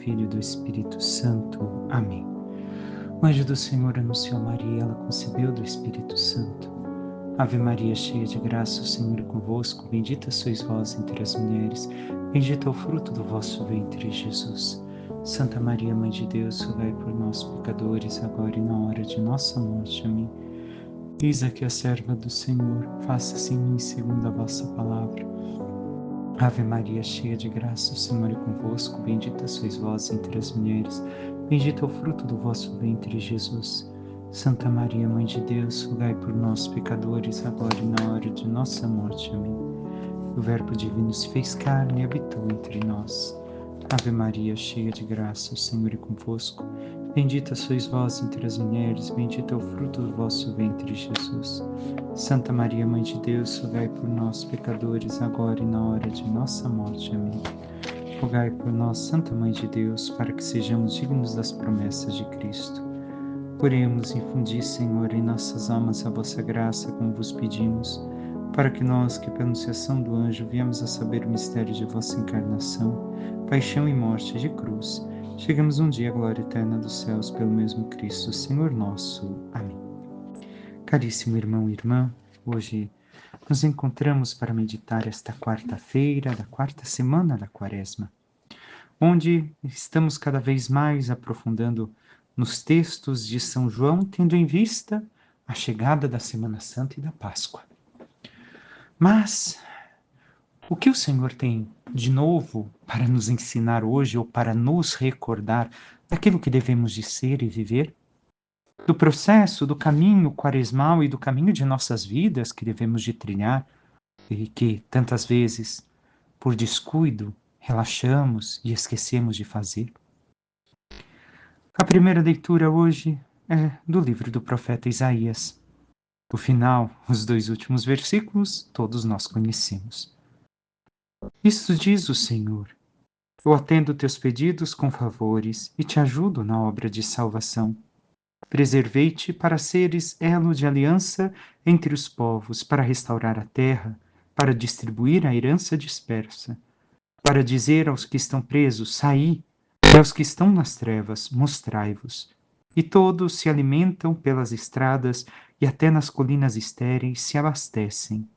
Filho e do Espírito Santo. Amém. O anjo do Senhor anunciou a Maria, ela concebeu do Espírito Santo. Ave Maria, cheia de graça, o Senhor é convosco, bendita sois vós entre as mulheres, bendito é o fruto do vosso ventre, Jesus. Santa Maria, Mãe de Deus, rogai por nós, pecadores, agora e na hora de nossa morte. Amém. Eis aqui a serva do Senhor, faça-se em mim segundo a vossa palavra. Ave Maria, cheia de graça, o Senhor é convosco, bendita sois vós entre as mulheres, bendito é o fruto do vosso ventre, Jesus. Santa Maria, Mãe de Deus, rogai por nós, pecadores, agora e na hora de nossa morte. Amém. O Verbo divino se fez carne e habitou entre nós. Ave Maria, cheia de graça, o Senhor é convosco, bendita sois vós entre as mulheres, bendito é o fruto do vosso ventre, Jesus. Santa Maria, Mãe de Deus, rogai por nós, pecadores, agora e na hora de nossa morte. Amém. Rogai por nós, Santa Mãe de Deus, para que sejamos dignos das promessas de Cristo. Oremos, infundi, Senhor, em nossas almas a vossa graça, como vos pedimos, para que nós, que pela anunciação do anjo viemos a saber o mistério de vossa encarnação, paixão e morte de cruz, chegamos um dia à glória eterna dos céus pelo mesmo Cristo, Senhor nosso. Amém. Caríssimo irmão e irmã, hoje nos encontramos para meditar esta quarta-feira da quarta semana da Quaresma, onde estamos cada vez mais aprofundando nos textos de São João, tendo em vista a chegada da Semana Santa e da Páscoa. Mas o que o Senhor tem de novo para nos ensinar hoje, ou para nos recordar daquilo que devemos de ser e viver? Do processo, do caminho quaresmal e do caminho de nossas vidas que devemos de trilhar e que tantas vezes, por descuido, relaxamos e esquecemos de fazer? A primeira leitura hoje é do livro do profeta Isaías. O final, os 2 últimos versículos, todos nós conhecemos. Isto diz o Senhor: eu atendo teus pedidos com favores e te ajudo na obra de salvação. Preservei-te para seres elo de aliança entre os povos, para restaurar a terra, para distribuir a herança dispersa, para dizer aos que estão presos, saí, e aos que estão nas trevas, mostrai-vos. E todos se alimentam pelas estradas e até nas colinas estéreis se abastecem.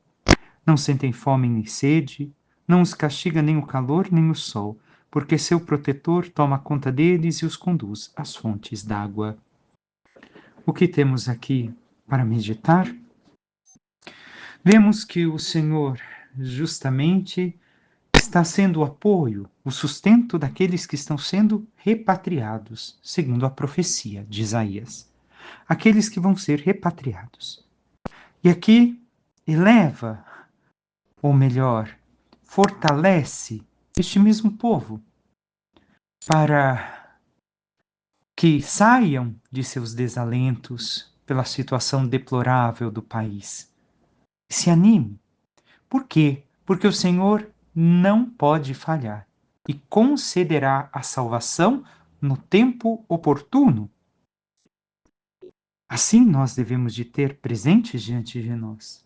Não sentem fome nem sede, não os castiga nem o calor nem o sol, porque seu protetor toma conta deles e os conduz às fontes d'água. O que temos aqui para meditar? Vemos que o Senhor justamente está sendo o apoio, o sustento daqueles que estão sendo repatriados, segundo a profecia de Isaías. Aqueles que vão ser repatriados. E aqui eleva, ou melhor, fortalece este mesmo povo para que saiam de seus desalentos pela situação deplorável do país. Se anime. Por quê? Porque o Senhor não pode falhar e concederá a salvação no tempo oportuno. Assim nós devemos de ter presentes diante de nós.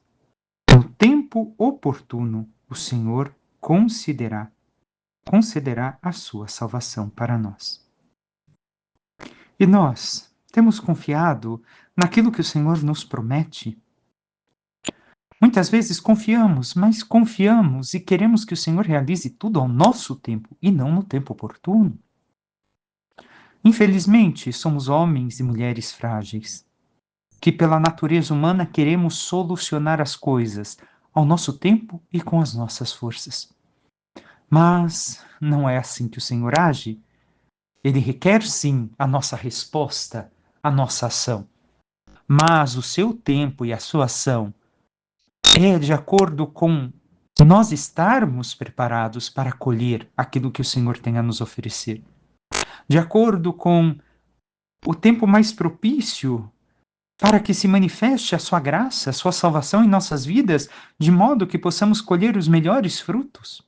No tempo oportuno, o Senhor concederá a sua salvação para nós. E nós temos confiado naquilo que o Senhor nos promete. Muitas vezes confiamos, mas confiamos e queremos que o Senhor realize tudo ao nosso tempo e não no tempo oportuno. Infelizmente, somos homens e mulheres frágeis, que pela natureza humana queremos solucionar as coisas ao nosso tempo e com as nossas forças. Mas não é assim que o Senhor age. Ele requer sim a nossa resposta, a nossa ação. Mas o seu tempo e a sua ação é de acordo com nós estarmos preparados para acolher aquilo que o Senhor tem a nos oferecer. De acordo com o tempo mais propício para que se manifeste a sua graça, a sua salvação em nossas vidas, de modo que possamos colher os melhores frutos.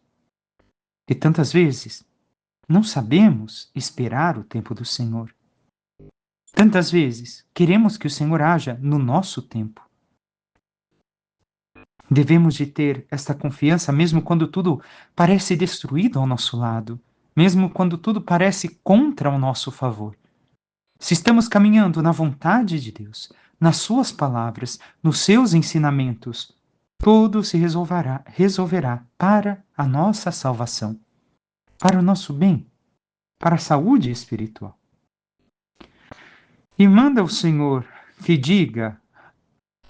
E tantas vezes não sabemos esperar o tempo do Senhor. Tantas vezes queremos que o Senhor haja no nosso tempo. Devemos de ter esta confiança mesmo quando tudo parece destruído ao nosso lado. mesmo quando tudo parece contra o nosso favor. Se estamos caminhando na vontade de Deus, nas suas palavras, nos seus ensinamentos, tudo se resolverá para a nossa salvação, para o nosso bem, para a saúde espiritual. E manda o Senhor que diga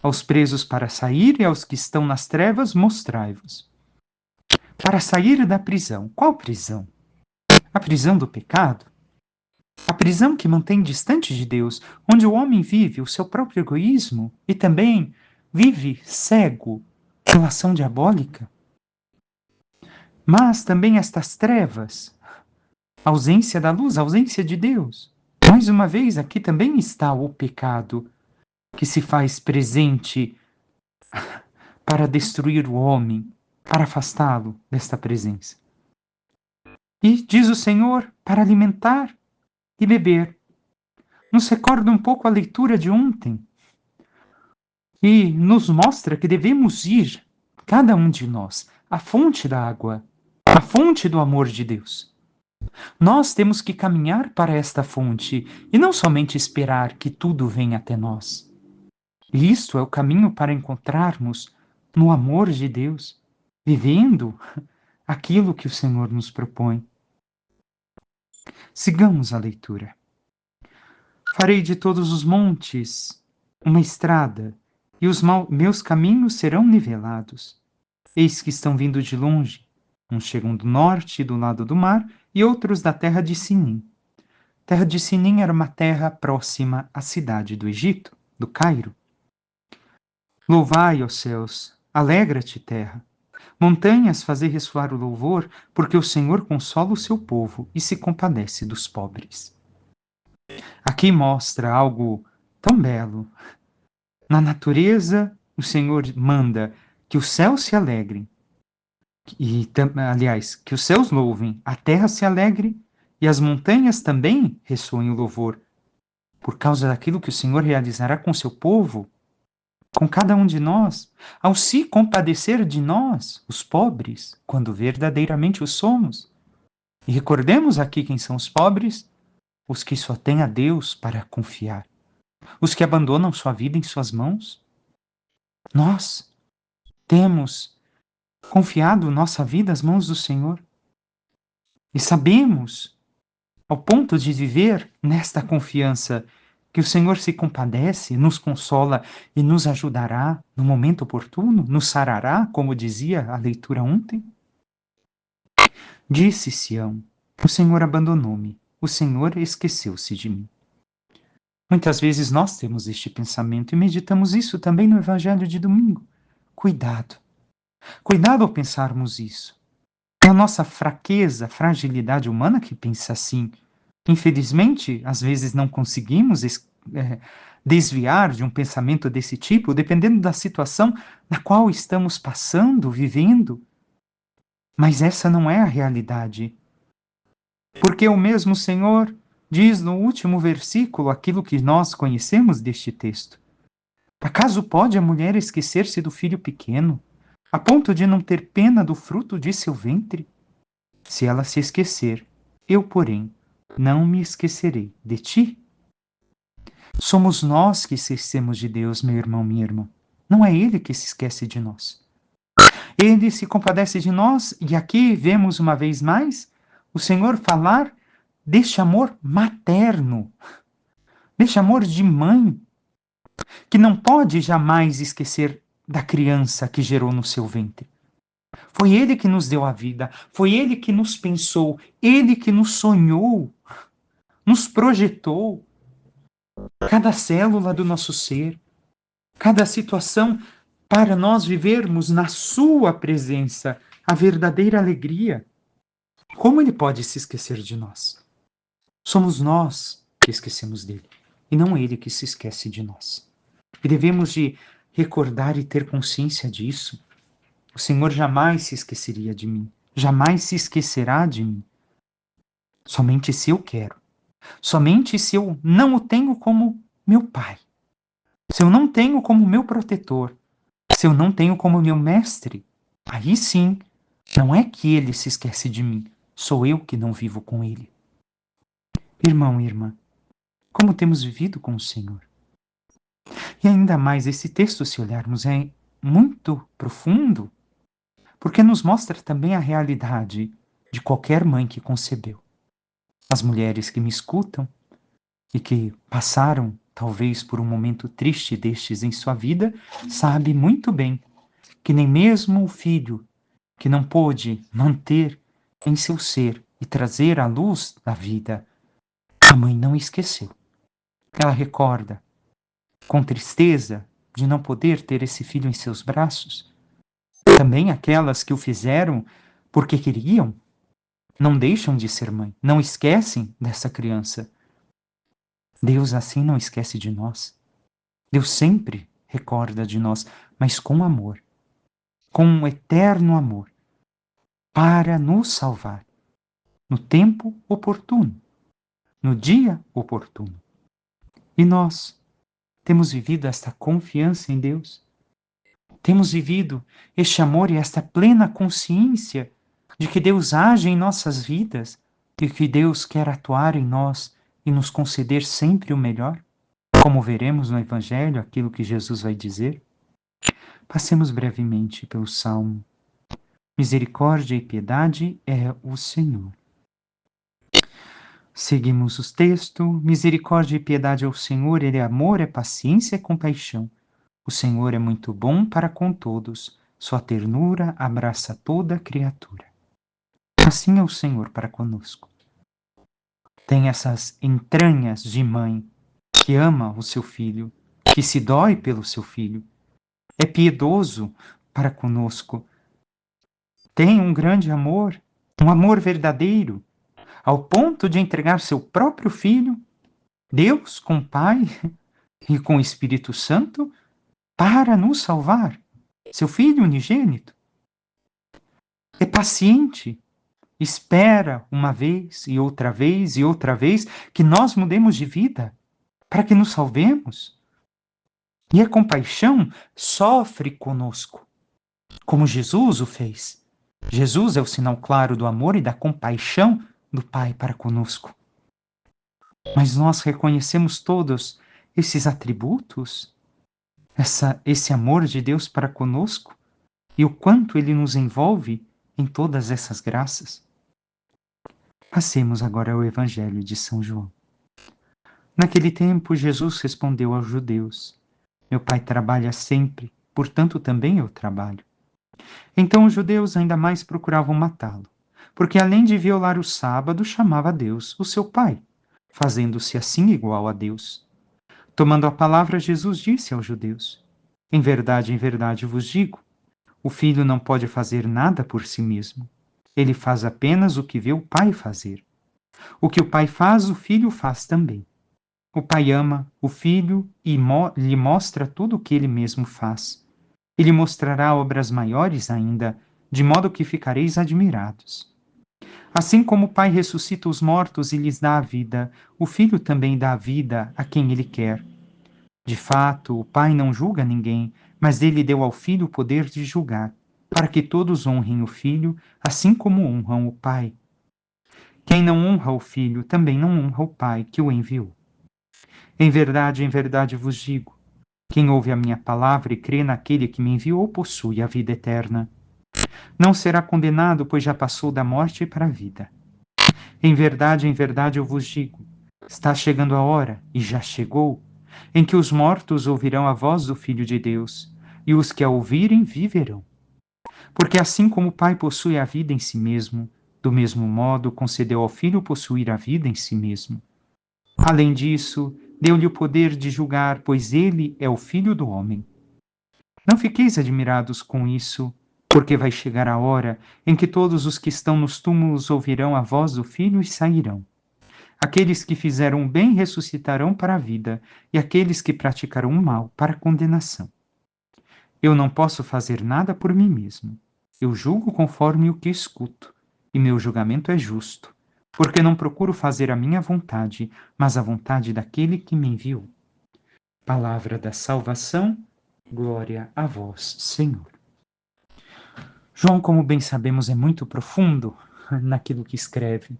aos presos para sair e aos que estão nas trevas, mostrai-vos. Para sair da prisão. Qual prisão? A prisão do pecado? A prisão que mantém distante de Deus, onde o homem vive o seu próprio egoísmo e também vive cego pela ação diabólica? Mas também estas trevas, a ausência da luz, a ausência de Deus. Mais uma vez, aqui também está o pecado que se faz presente para destruir o homem, para afastá-lo desta presença. E diz o Senhor para alimentar e beber. Nos recorda um pouco a leitura de ontem e nos mostra que devemos ir, cada um de nós, à fonte da água, à fonte do amor de Deus. Nós temos que caminhar para esta fonte e não somente esperar que tudo venha até nós. E isto é o caminho para encontrarmos no amor de Deus, vivendo aquilo que o Senhor nos propõe. Sigamos a leitura. Farei de todos os montes uma estrada, e os meus caminhos serão nivelados. Eis que estão vindo de longe, uns chegam do norte, do lado do mar, e outros da terra de Sinim. Terra de Sinim era uma terra próxima à cidade do Egito, do Cairo. Louvai, ó céus, alegra-te, terra. Montanhas, fazei ressoar o louvor, porque o Senhor consola o seu povo e se compadece dos pobres. Aqui mostra algo tão belo. Na natureza, o Senhor manda que os céus se alegrem, aliás, que os céus louvem, a terra se alegre e as montanhas também ressoem o louvor, por causa daquilo que o Senhor realizará com seu povo, com cada um de nós, ao se compadecer de nós, os pobres, quando verdadeiramente o somos. E recordemos aqui quem são os pobres: os que só têm a Deus para confiar, os que abandonam sua vida em suas mãos. Nós temos confiado nossa vida às mãos do Senhor e sabemos, ao ponto de viver nesta confiança, que o Senhor se compadece, nos consola e nos ajudará no momento oportuno, nos sarará, como dizia a leitura ontem. Disse Sião: o Senhor abandonou-me, o Senhor esqueceu-se de mim. Muitas vezes nós temos este pensamento e meditamos isso também no Evangelho de domingo. Cuidado. Cuidado ao pensarmos isso. É a nossa fraqueza, fragilidade humana que pensa assim. Infelizmente, às vezes não conseguimos desviar de um pensamento desse tipo, dependendo da situação na qual estamos passando, vivendo. Mas essa não é a realidade. Porque o mesmo Senhor diz no último versículo aquilo que nós conhecemos deste texto. Acaso pode a mulher esquecer-se do filho pequeno, a ponto de não ter pena do fruto de seu ventre? Se ela se esquecer, eu, porém, não me esquecerei de ti. Somos nós que esquecemos de Deus, meu irmão, minha irmã. Não é Ele que se esquece de nós. Ele se compadece de nós, e aqui vemos uma vez mais o Senhor falar deste amor materno, deste amor de mãe, que não pode jamais esquecer da criança que gerou no seu ventre. Foi Ele que nos deu a vida, foi Ele que nos pensou, Ele que nos sonhou, nos projetou. Cada célula do nosso ser, cada situação, para nós vivermos na sua presença a verdadeira alegria. Como Ele pode se esquecer de nós? Somos nós que esquecemos dele, e não Ele que se esquece de nós. E devemos de recordar e ter consciência disso. O Senhor jamais se esqueceria de mim, jamais se esquecerá de mim. Somente se eu quero, somente se eu não o tenho como meu Pai, se eu não tenho como meu protetor, se eu não tenho como meu mestre, aí sim, não é que Ele se esquece de mim, Sou eu que não vivo com Ele. Irmão e irmã, como temos vivido com o Senhor? E ainda mais, esse texto, se olharmos, é muito profundo, porque nos mostra também a realidade de qualquer mãe que concebeu. As mulheres que me escutam e que passaram, talvez, por um momento triste destes em sua vida, sabem muito bem que nem mesmo o filho que não pôde manter em seu ser e trazer a luz da vida, a mãe não esqueceu. Ela recorda, com tristeza, de não poder ter esse filho em seus braços. Também aquelas que o fizeram porque queriam, não deixam de ser mãe, não esquecem dessa criança. Deus assim não esquece de nós. Deus sempre recorda de nós, mas com amor, com um eterno amor, para nos salvar, no tempo oportuno, no dia oportuno. E nós temos vivido esta confiança em Deus, temos vivido este amor e esta plena consciência de que Deus age em nossas vidas e que Deus quer atuar em nós e nos conceder sempre o melhor, como veremos no Evangelho, aquilo que Jesus vai dizer. Passemos brevemente pelo Salmo. Misericórdia e piedade é o Senhor. Seguimos os textos. Misericórdia e piedade é o Senhor, Ele é amor, é paciência, é compaixão. O Senhor é muito bom para com todos, sua ternura abraça toda criatura. Assim é o Senhor para conosco. Tem essas entranhas de mãe que ama o seu filho, que se dói pelo seu filho. É piedoso para conosco. Tem um grande amor, um amor verdadeiro, ao ponto de entregar seu próprio filho, Deus com o Pai e com o Espírito Santo, para nos salvar. Seu filho unigênito. É paciente, espera uma vez e outra vez e outra vez que nós mudemos de vida, para que nos salvemos. E a compaixão sofre conosco, como Jesus o fez. Jesus é o sinal claro do amor e da compaixão do Pai para conosco. Mas nós reconhecemos todos esses atributos, esse amor de Deus para conosco e o quanto ele nos envolve em todas essas graças. Passemos agora ao Evangelho de São João. Naquele tempo, Jesus respondeu aos judeus: Meu Pai trabalha sempre, portanto também eu trabalho. Então os judeus ainda mais procuravam matá-lo, porque além de violar o sábado, chamava Deus o seu Pai, fazendo-se assim igual a Deus. Tomando a palavra, Jesus disse aos judeus: em verdade vos digo, o filho não pode fazer nada por si mesmo. Ele faz apenas o que vê o Pai fazer. O que o Pai faz, o filho faz também. O Pai ama o filho e lhe mostra tudo o que ele mesmo faz. Ele mostrará obras maiores ainda, de modo que ficareis admirados. Assim como o Pai ressuscita os mortos e lhes dá a vida, o Filho também dá a vida a quem ele quer. De fato, o Pai não julga ninguém, mas ele deu ao Filho o poder de julgar, para que todos honrem o Filho, assim como honram o Pai. Quem não honra o Filho, também não honra o Pai que o enviou. Em verdade vos digo, quem ouve a minha palavra e crê naquele que me enviou possui a vida eterna. Não será condenado, pois já passou da morte para a vida. Em verdade eu vos digo, está chegando a hora, e já chegou, em que os mortos ouvirão a voz do Filho de Deus, e os que a ouvirem viverão. Porque assim como o Pai possui a vida em si mesmo, do mesmo modo concedeu ao Filho possuir a vida em si mesmo. Além disso, deu-lhe o poder de julgar, pois ele é o Filho do homem. Não fiqueis admirados com isso, porque vai chegar a hora em que todos os que estão nos túmulos ouvirão a voz do Filho e sairão. Aqueles que fizeram o bem ressuscitarão para a vida, e aqueles que praticaram o mal para a condenação. Eu não posso fazer nada por mim mesmo. Eu julgo conforme o que escuto, e meu julgamento é justo, porque não procuro fazer a minha vontade, mas a vontade daquele que me enviou. Palavra da salvação, glória a vós, Senhor. João, como bem sabemos, é muito profundo, naquilo que escreve.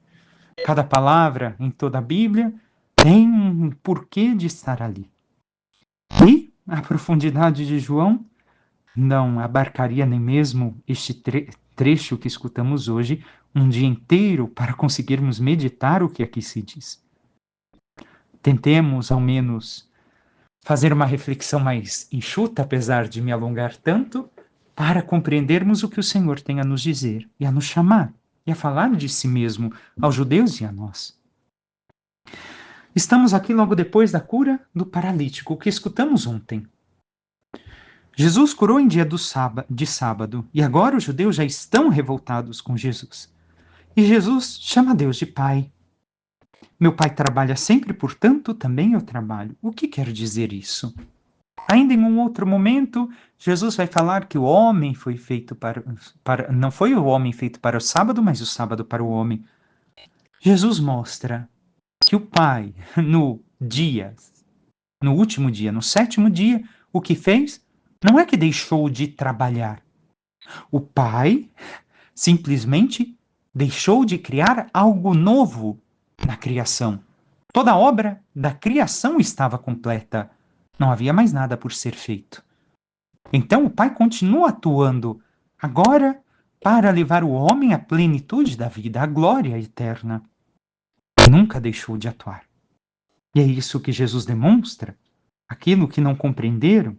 Cada palavra em toda a Bíblia tem um porquê de estar ali. E a profundidade de João não abarcaria nem mesmo este trecho que escutamos hoje um dia inteiro para conseguirmos meditar o que aqui se diz. Tentemos, ao menos, fazer uma reflexão mais enxuta, apesar de me alongar tanto, para compreendermos o que o Senhor tem a nos dizer e a nos chamar e a falar de si mesmo aos judeus e a nós. Estamos aqui logo depois da cura do paralítico, o que escutamos ontem. Jesus curou em dia de sábado, e agora os judeus já estão revoltados com Jesus. E Jesus chama Deus de Pai. Meu Pai trabalha sempre, portanto, também eu trabalho. O que quer dizer isso? Ainda em um outro momento, Jesus vai falar que o homem foi feito não foi o homem feito para o sábado, mas o sábado para o homem. Jesus mostra que o Pai, no último dia, no sétimo dia, o que fez não é que deixou de trabalhar. O Pai simplesmente deixou de criar algo novo na criação. Toda a obra da criação estava completa. Não havia mais nada por ser feito. Então o Pai continua atuando, agora para levar o homem à plenitude da vida, à glória eterna. Nunca deixou de atuar. E é isso que Jesus demonstra, aquilo que não compreenderam.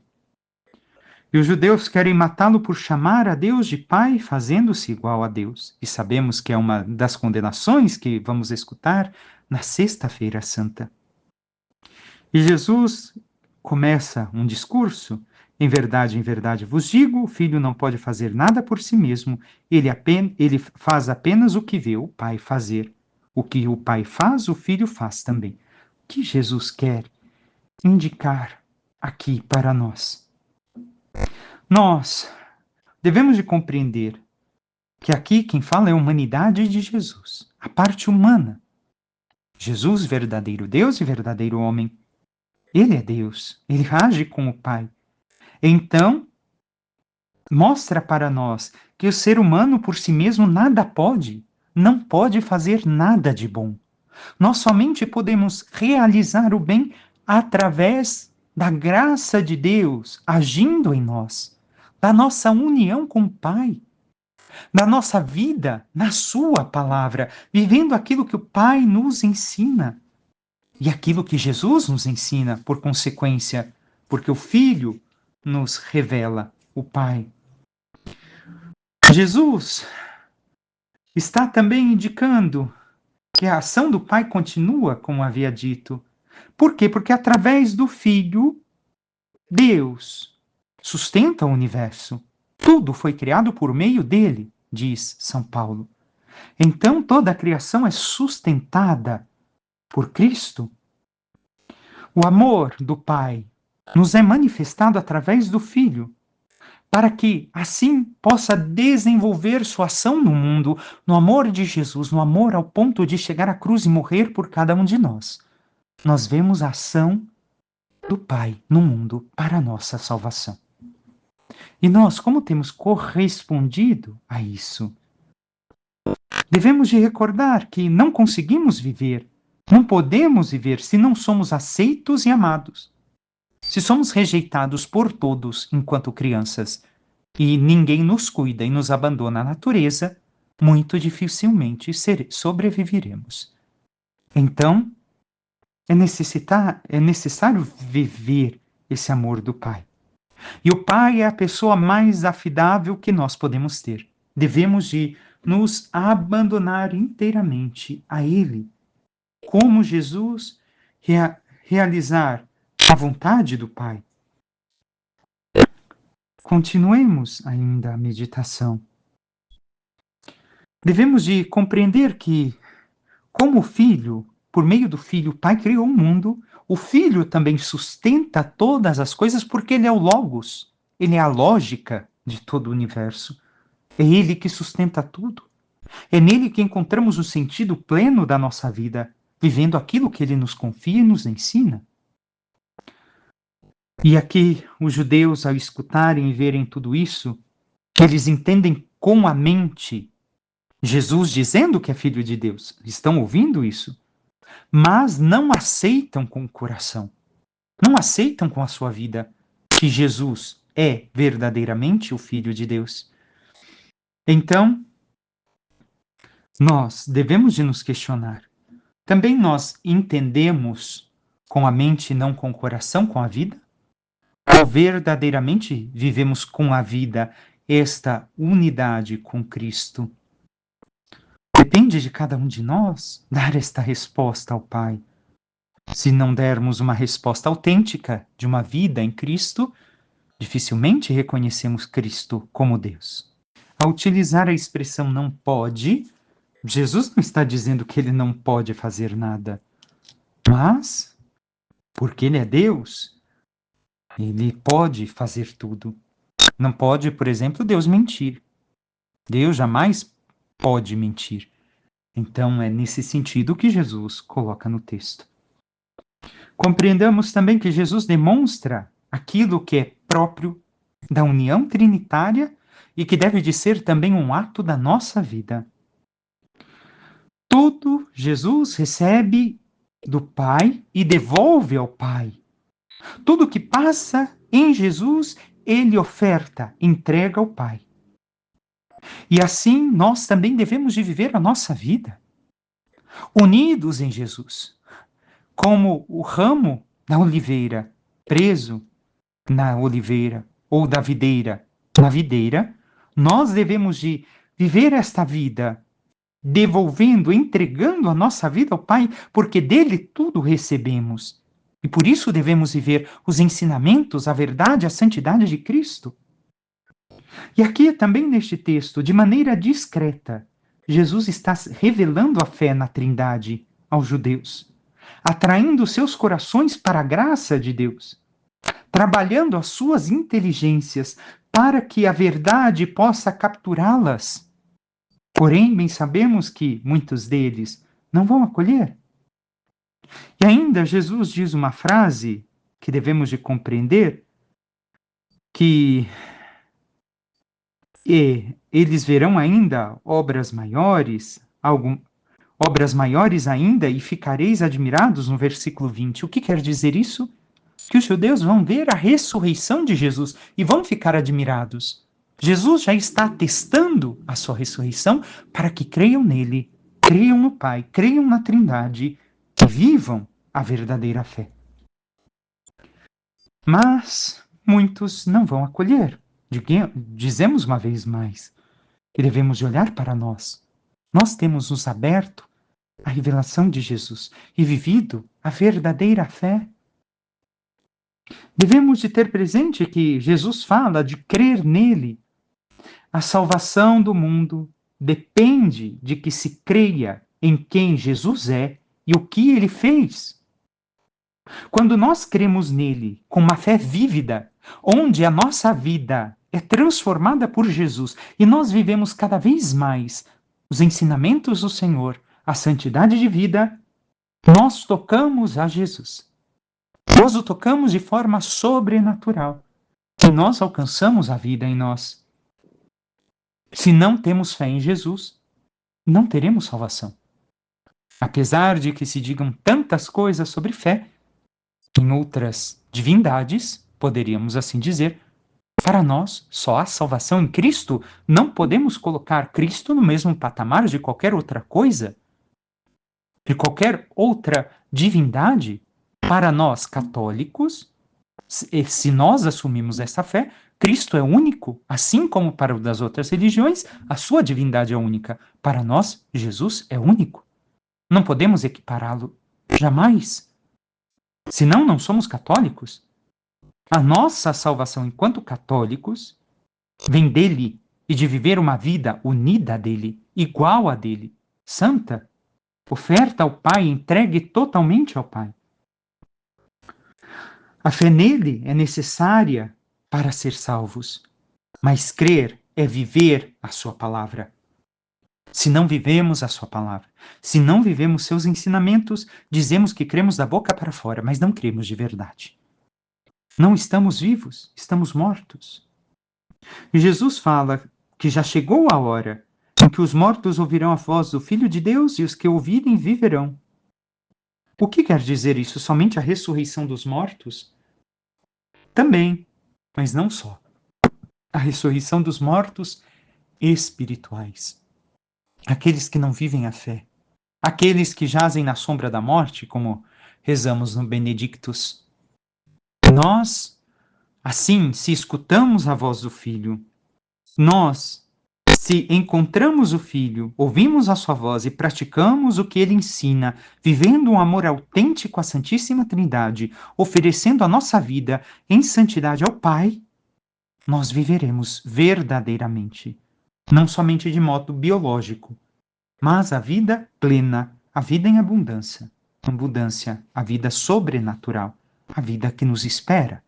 E os judeus querem matá-lo por chamar a Deus de Pai, fazendo-se igual a Deus. E sabemos que é uma das condenações que vamos escutar na Sexta-feira Santa. E Jesus começa um discurso. Em verdade vos digo, o filho não pode fazer nada por si mesmo, ele faz apenas o que vê o Pai fazer. O que o Pai faz, o filho faz também. O que Jesus quer indicar aqui para nós? Nós devemos de compreender que aqui quem fala é a humanidade de Jesus, a parte humana. Jesus, verdadeiro Deus e verdadeiro homem. Ele é Deus, ele age com o Pai. Então, mostra para nós que o ser humano por si mesmo nada pode, não pode fazer nada de bom. Nós somente podemos realizar o bem através da graça de Deus agindo em nós, da nossa união com o Pai, da nossa vida na Sua palavra, vivendo aquilo que o Pai nos ensina e aquilo que Jesus nos ensina, por consequência, porque o Filho nos revela o Pai. Jesus está também indicando que a ação do Pai continua, como havia dito. Por quê? Porque através do Filho, Deus sustenta o universo. Tudo foi criado por meio dele, diz São Paulo. Então toda a criação é sustentada por Cristo. O amor do Pai nos é manifestado através do Filho, para que assim possa desenvolver sua ação no mundo, no amor de Jesus, no amor ao ponto de chegar à cruz e morrer por cada um de nós. Nós vemos a ação do Pai no mundo para a nossa salvação. E nós, como temos correspondido a isso? Devemos de recordar que não conseguimos viver, não podemos viver se não somos aceitos e amados. Se somos rejeitados por todos enquanto crianças e ninguém nos cuida e nos abandona à natureza, muito dificilmente sobreviveremos. Então, é necessário viver esse amor do Pai. E o Pai é a pessoa mais afidável que nós podemos ter. Devemos de nos abandonar inteiramente a Ele, como Jesus realizar a vontade do Pai. Continuemos ainda a meditação. Devemos de compreender que, como o Filho, por meio do Filho, o Pai criou o mundo, o Filho também sustenta todas as coisas porque ele é o Logos, ele é a lógica de todo o universo. É ele que sustenta tudo. É nele que encontramos o sentido pleno da nossa vida, vivendo aquilo que ele nos confia e nos ensina. E aqui, os judeus, ao escutarem e verem tudo isso, eles entendem com a mente Jesus dizendo que é filho de Deus, estão ouvindo isso, mas não aceitam com o coração, não aceitam com a sua vida que Jesus é verdadeiramente o Filho de Deus. Então, nós devemos de nos questionar. Também nós entendemos com a mente e não com o coração, com a vida? Ou verdadeiramente vivemos com a vida esta unidade com Cristo? Depende de cada um de nós dar esta resposta ao Pai. Se não dermos uma resposta autêntica de uma vida em Cristo, dificilmente reconhecemos Cristo como Deus. Ao utilizar a expressão não pode, Jesus não está dizendo que ele não pode fazer nada, mas, porque ele é Deus, ele pode fazer tudo. Não pode, por exemplo, Deus mentir. Deus jamais pode mentir. Então, é nesse sentido que Jesus coloca no texto. Compreendamos também que Jesus demonstra aquilo que é próprio da união trinitária e que deve de ser também um ato da nossa vida. Tudo Jesus recebe do Pai e devolve ao Pai. Tudo que passa em Jesus, ele oferta, entrega ao Pai. E assim nós também devemos de viver a nossa vida, unidos em Jesus, como o ramo da oliveira, preso na oliveira, ou da videira, na videira, nós devemos de viver esta vida, devolvendo, entregando a nossa vida ao Pai, porque dele tudo recebemos. E por isso devemos viver os ensinamentos, a verdade, a santidade de Cristo. E aqui também neste texto, de maneira discreta, Jesus está revelando a fé na Trindade aos judeus, atraindo seus corações para a graça de Deus, trabalhando as suas inteligências para que a verdade possa capturá-las. Porém, bem sabemos que muitos deles não vão acolher. E ainda Jesus diz uma frase que devemos de compreender, que eles verão ainda obras maiores ainda, e ficareis admirados, no versículo 20. O que quer dizer isso? Que os judeus vão ver a ressurreição de Jesus e vão ficar admirados. Jesus já está atestando a sua ressurreição para que creiam nele, creiam no Pai, creiam na Trindade e vivam a verdadeira fé. Mas muitos não vão acolher. Dizemos uma vez mais que devemos de olhar para nós. Nós temos nos aberto à revelação de Jesus e vivido a verdadeira fé. Devemos de ter presente que Jesus fala de crer nele. A salvação do mundo depende de que se creia em quem Jesus é e o que ele fez. Quando nós cremos nele com uma fé vívida, onde a nossa vida é transformada por Jesus e nós vivemos cada vez mais os ensinamentos do Senhor, a santidade de vida, nós tocamos a Jesus. Nós o tocamos de forma sobrenatural e nós alcançamos a vida em nós. Se não temos fé em Jesus, não teremos salvação. Apesar de que se digam tantas coisas sobre fé, em outras divindades, poderíamos assim dizer, para nós só há salvação em Cristo. Não podemos colocar Cristo no mesmo patamar de qualquer outra coisa, de qualquer outra divindade. Para nós católicos, se nós assumimos essa fé, Cristo é único, assim como para o das outras religiões, a sua divindade é única. Para nós, Jesus é único. Não podemos equipará-lo jamais. Senão, não somos católicos. A nossa salvação enquanto católicos vem dele e de viver uma vida unida a dele, igual a dele, santa, oferta ao Pai, entregue totalmente ao Pai. A fé nele é necessária para ser salvos, mas crer é viver a sua palavra. Se não vivemos a sua palavra, se não vivemos seus ensinamentos, dizemos que cremos da boca para fora, mas não cremos de verdade. Não estamos vivos, estamos mortos. E Jesus fala que já chegou a hora em que os mortos ouvirão a voz do Filho de Deus e os que ouvirem viverão. O que quer dizer isso? Somente a ressurreição dos mortos? Também, mas não só. A ressurreição dos mortos espirituais. Aqueles que não vivem a fé. Aqueles que jazem na sombra da morte, como rezamos no Benedictus. Nós, assim, se escutamos a voz do Filho, nós, se encontramos o Filho, ouvimos a sua voz e praticamos o que ele ensina, vivendo um amor autêntico à Santíssima Trindade, oferecendo a nossa vida em santidade ao Pai, nós viveremos verdadeiramente, não somente de modo biológico, mas a vida plena, a vida em abundância, a vida sobrenatural, a vida que nos espera.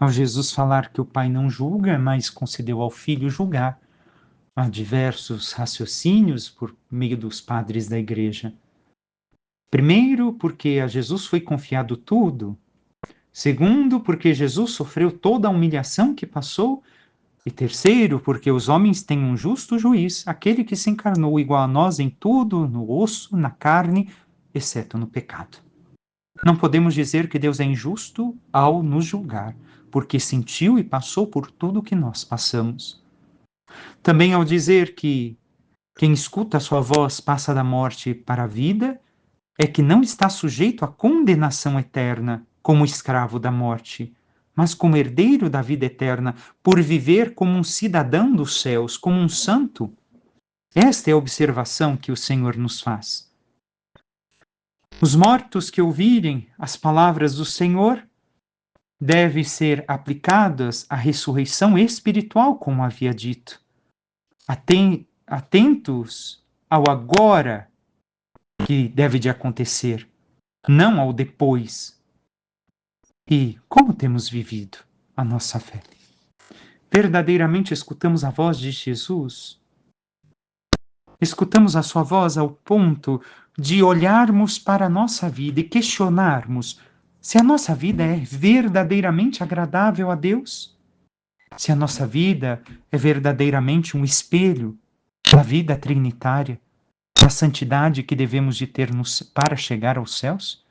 Ao Jesus falar que o Pai não julga, mas concedeu ao Filho julgar, há diversos raciocínios por meio dos padres da Igreja. Primeiro, porque a Jesus foi confiado tudo. Segundo, porque Jesus sofreu toda a humilhação que passou. E terceiro, porque os homens têm um justo juiz, aquele que se encarnou igual a nós em tudo, no osso, na carne, exceto no pecado. Não podemos dizer que Deus é injusto ao nos julgar, porque sentiu e passou por tudo o que nós passamos. Também ao dizer que quem escuta a sua voz passa da morte para a vida, é que não está sujeito à condenação eterna como escravo da morte, mas como herdeiro da vida eterna, por viver como um cidadão dos céus, como um santo. Esta é a observação que o Senhor nos faz. Os mortos que ouvirem as palavras do Senhor devem ser aplicadas à ressurreição espiritual, como havia dito. Atentos ao agora que deve de acontecer, não ao depois. E como temos vivido a nossa fé? Verdadeiramente escutamos a voz de Jesus? Escutamos a sua voz ao ponto de olharmos para a nossa vida e questionarmos se a nossa vida é verdadeiramente agradável a Deus? Se a nossa vida é verdadeiramente um espelho da vida trinitária, da santidade que devemos de ter para chegar aos céus?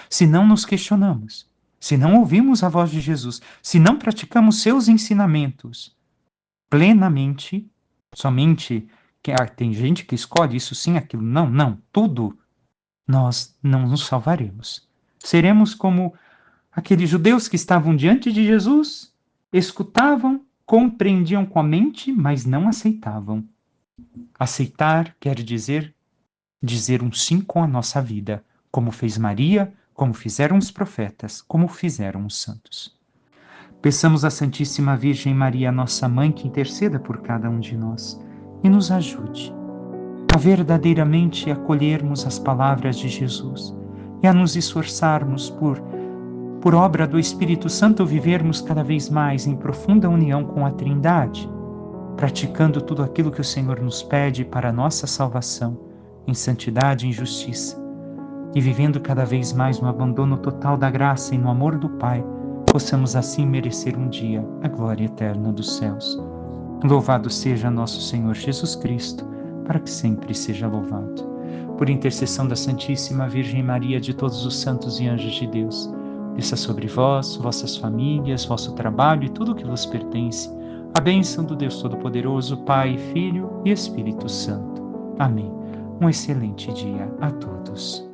Se não nos questionamos, se não ouvimos a voz de Jesus, se não praticamos seus ensinamentos plenamente, somente tem gente que escolhe isso sim, aquilo não, tudo, nós não nos salvaremos. Seremos como aqueles judeus que estavam diante de Jesus, escutavam, compreendiam com a mente, mas não aceitavam. Aceitar quer dizer um sim com a nossa vida, como fez Maria, como fizeram os profetas, como fizeram os santos. Peçamos à Santíssima Virgem Maria, nossa Mãe, que interceda por cada um de nós e nos ajude a verdadeiramente acolhermos as palavras de Jesus e a nos esforçarmos por obra do Espírito Santo, vivermos cada vez mais em profunda união com a Trindade, praticando tudo aquilo que o Senhor nos pede para a nossa salvação, em santidade e em justiça, e vivendo cada vez mais no abandono total da graça e no amor do Pai, possamos assim merecer um dia a glória eterna dos céus. Louvado seja nosso Senhor Jesus Cristo, para que sempre seja louvado. Por intercessão da Santíssima Virgem Maria, de todos os santos e anjos de Deus, desça sobre vós, vossas famílias, vosso trabalho e tudo o que vos pertence, a bênção do Deus Todo-Poderoso, Pai, Filho e Espírito Santo. Amém. Um excelente dia a todos.